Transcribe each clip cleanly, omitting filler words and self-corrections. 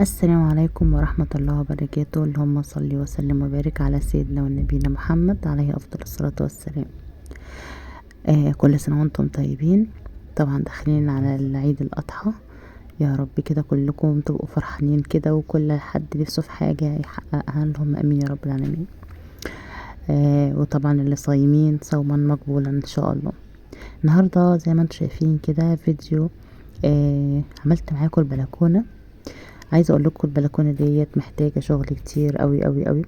السلام عليكم ورحمة الله وبركاته. اللهم صل وسلم وبارك على سيدنا ونبينا محمد عليه أفضل الصلاة والسلام. كل سنة وانتم طيبين. طبعا داخلين على العيد الأضحى، يا رب كده كلكم تبقوا فرحانين كده، وكل حد نفسه في حاجة يحققها، اللهم امين يا رب العالمين. وطبعا اللي صايمين صوما مقبولا ان شاء الله. النهاردة زي ما انتم شايفين كده فيديو، عملت معاكم البلكونة. عايزه اقول لكم البلكونه ديت محتاجه شغل كتير قوي قوي قوي.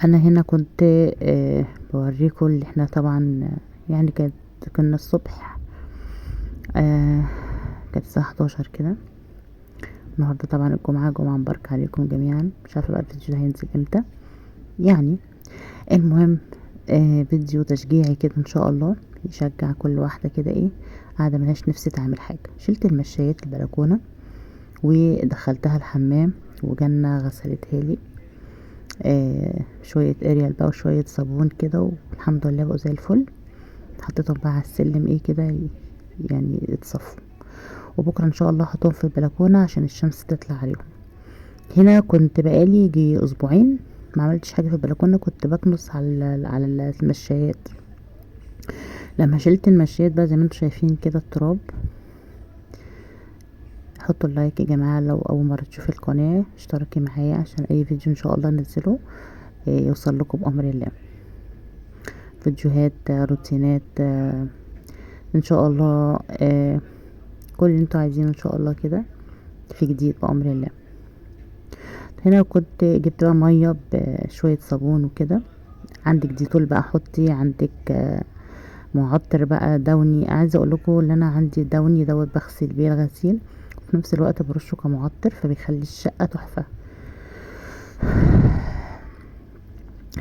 انا هنا كنت بوريكم اللي احنا طبعا يعني كنا الصبح، كانت الساعه 11 كده. النهارده طبعا الجمعه، جمعه مباركه عليكم جميعا. مش عارفه بقى الفيديو ده هينزل امتى يعني. المهم فيديو تشجيعي كده ان شاء الله، يشجع كل واحده كده ايه قاعده ملهاش نفس تعمل حاجه. شلت المشايات البلكونه ودخلتها الحمام، وجنة غسلتها لي شوية اريال بقى وشوية صابون كده، والحمد لله بقوا زي الفل. حطيتهم بقى على السلم ايه كده يعني يتصفوا، وبكرة ان شاء الله هحطهم في البلكونة عشان الشمس تطلع عليهم. هنا كنت بقالي يجي اسبوعين ما عملتش حاجة في البلكونة، كنت بكنس على المشايات. لما شلت المشايات بقى زي ما انتم شايفين كده التراب. حطوا اللايك يا جماعة لو اول مرة تشوفي القناة، اشتركي معايا عشان اي فيديو ان شاء الله انزله يوصل لكم بأمر الله. فيديوهات روتينات ان شاء الله، كل اللي انتوا عايزينه ان شاء الله كده في جديد بأمر الله. هنا كنت جبت بقى مية بشوية صابون وكده. عندك ديتول بقى حطي، عندك معطر بقى دوني. عايزه اقول لكم ان انا عندي دوني دوت بغسل بيه الغسيل، وفي نفس الوقت برشه كمعطر فبيخلي الشقه تحفه.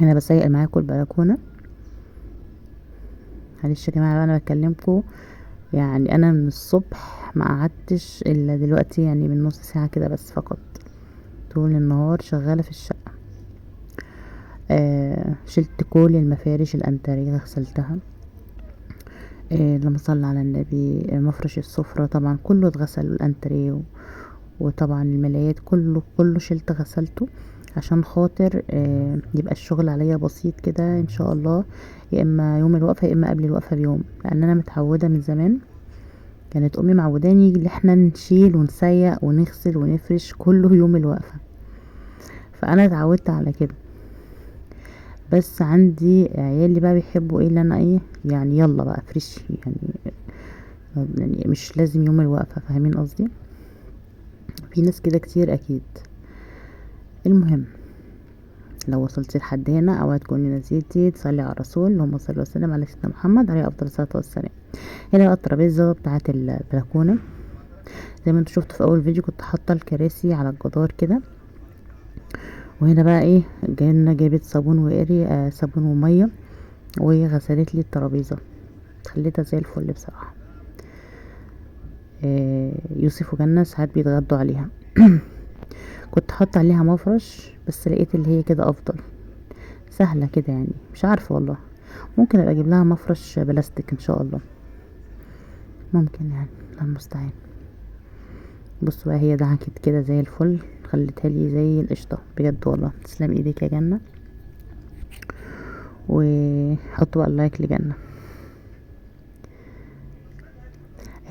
هنا بسيق معاكم البلكونه. معلش يا جماعه انا بكلمكم، يعني انا من الصبح ما قعدتش الا دلوقتي، يعني من نص ساعه كده بس فقط. طول النهار شغاله في الشقه. شلت كل المفارش الانتريه غسلتها. لما صلى على النبي، مفرش السفرة طبعا كله اتغسل، الانتريه وطبعا الملايات كله شلت غسلته، عشان خاطر يبقى الشغل عليا بسيط كده ان شاء الله. يا اما يوم الوقفة يا اما قبل الوقفة بيوم، لان انا متعودة من زمان، كانت امي معوداني ان احنا نشيل ونسيق ونغسل ونفرش كله يوم الوقفة، فانا اتعودت على كده. بس عندي عيالي بقى بيحبوا ايه اللي انا ايه يعني يلا بقى فريش يعني مش لازم يوم الوقفة، فاهمين قصدي؟ في ناس كده كتير اكيد. المهم لو وصلتي لحد هنا او هتكوني نسيتي تصلي على الرسول، اللهم صل وسلم على سيدنا محمد عليه افضل الصلاه والسلام. هنا بقى الترابيزه بتاعه البلكونه، زي ما انتوا شفتوا في اول فيديو كنت حاطه الكراسي على الجدار كده. وهنا بقى ايه جابت صابون وقري صابون وميه وغسلت لي الترابيزه، خليتها زي الفل بصراحه. يوسف وجنة ساعات بيتغدوا عليها. كنت حاطه عليها مفرش بس لقيت اللي هي كده افضل، سهله كده يعني. مش عارفه والله، ممكن ابقى اجيب لها مفرش بلاستيك ان شاء الله، ممكن يعني، الله المستعان. بصوا بقى هي دعكت كده زي الفل، خلتها لي زي القشطه بجد والله. تسلم ايديك يا جنه، وحطوا بقى اللايك لجنه.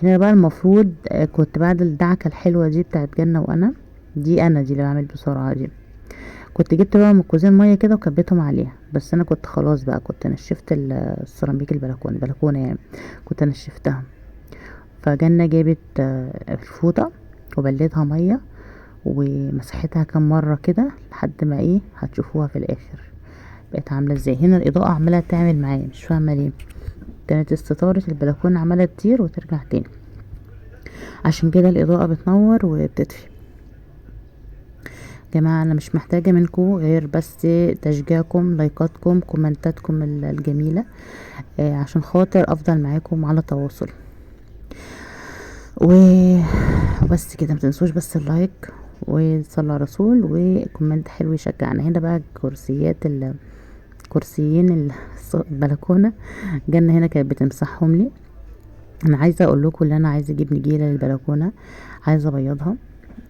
هنا بقى المفروض كنت بعد الدعكه الحلوه دي بتاعت جنه، وانا دي اللي بعمل بسرعه دي، كنت جبت بقى مكوزين ميه كده وكبيتهم عليها. بس انا كنت خلاص بقى كنت نشفت السيراميك البلكونه يعني، كنت نشفتها. فجنة جابت الفوطة وبليتها مية ومسحتها كام مرة كده لحد ما ايه هتشوفوها في الاخر بقت عاملة ازاي. هنا الاضاءة عمالة تعمل معايا مش فاهمة ليه، كانت استطارة البلكونة عمالة تطير وترجع تاني، عشان كده الاضاءة بتنور وبتطفي. جماعة انا مش محتاجة منكم غير بس تشجيعكم، لايكاتكم، كومنتاتكم الجميلة، عشان خاطر افضل معاكم على تواصل. وبس كده، متنسوش بس اللايك وصلوا على الرسول وكومنت حلو يشجعنا. هنا بقى كرسيين البلكونه، جنة هنا كانت بتمسحهم لي. انا عايزه اقول لكم ان انا عايزه اجيب نجيله للبلكونه، عايزه ابيضها.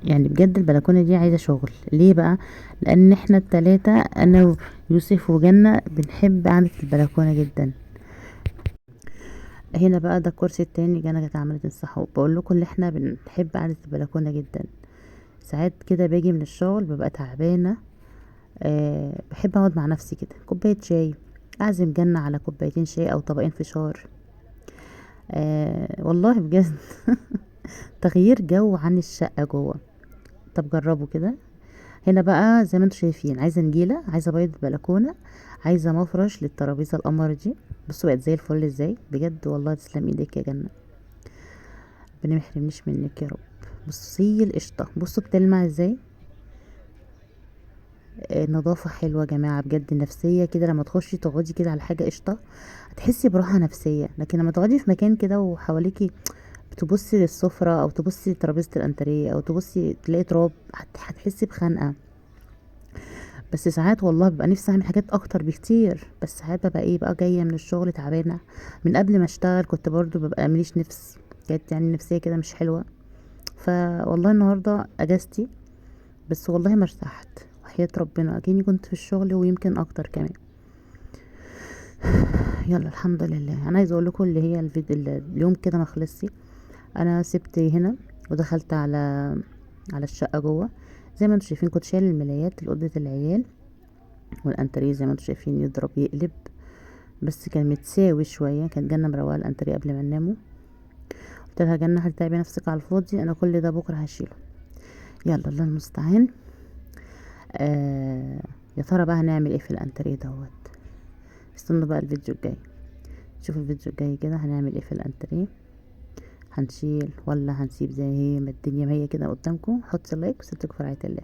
يعني بجد البلكونة دي عايزة شغل. ليه بقى؟ لان احنا التلاتة، انا ويوسف وجنة، بنحب قعدة البلكونة جدا. هنا بقى ده الكرسي التاني، جنة كانت عملت تنصحه. بقول لكم اللي احنا بنحب قعدة البلكونة جدا. ساعات كده باجي من الشغل ببقى تعبانة، بحب اقعد مع نفسي كده، كوباية شاي، اعزم جنة على كوبايتين شاي او طبقين فشار. والله بجد تغيير جو عن الشقة جوه. طب جربوا كده. هنا بقى زي ما انتم شايفين، عايزه نجيله، عايزه بيض بلكونه، عايزه مفرش للترابيزه القمر دي. بصوا بقت زي الفل ازاي، بجد والله تسلم ايدك يا جنه، ربنا ما يحرمنيش منك يا رب. بصي القشطه، بصوا بتلمع ازاي. نظافه حلوه يا جماعه بجد، نفسيه كده لما تخشي تقعدي كده على حاجه قشطه، هتحسي براحه نفسيه. لكن لما تقعدي في مكان كده وحواليكي بتبصي للسفره او تبصي لترابيزه الانتريه او تبصي تلاقي تراب، هتحسي بخنقه. بس ساعات والله ببقى نفسي اعمل حاجات اكتر بكتير، بس ساعات ببقى ايه بقى جايه من الشغل تعبانه. من قبل ما اشتغل كنت برضو ببقى مليش نفس، كانت يعني نفسيه كده مش حلوه. فوالله النهارده اجازتي، بس والله ما ارتحت، وحياة ربنا اكني كنت في الشغل ويمكن اكتر كمان. يلا الحمد لله. انا عايزه اقول لكم اللي هي اليوم كده ما خلصش. انا سبت هنا ودخلت على الشقه جوه. زي ما انتم شايفين كنت شايل الملايات لاوضه العيال، والانتريه زي ما انتم شايفين يضرب يقلب، بس كان متساوي شويه. كانت جنة مروقه الانتريه قبل ما نناموا. قلت لها جنة هتتعبي نفسك على الفاضي، انا كل ده بكره هشيله. يلا الله المستعان. آه يا ترى بقى هنعمل ايه في الانتريه دوت؟ استنوا بقى الفيديو الجاي، شوفوا الفيديو الجاي كده هنعمل ايه في الانتريه. هنشيل ولا هنسيب زي هي ما الدنيا ما هي كده قدامكم؟ حط لايك وسيبتك في رعاية الله.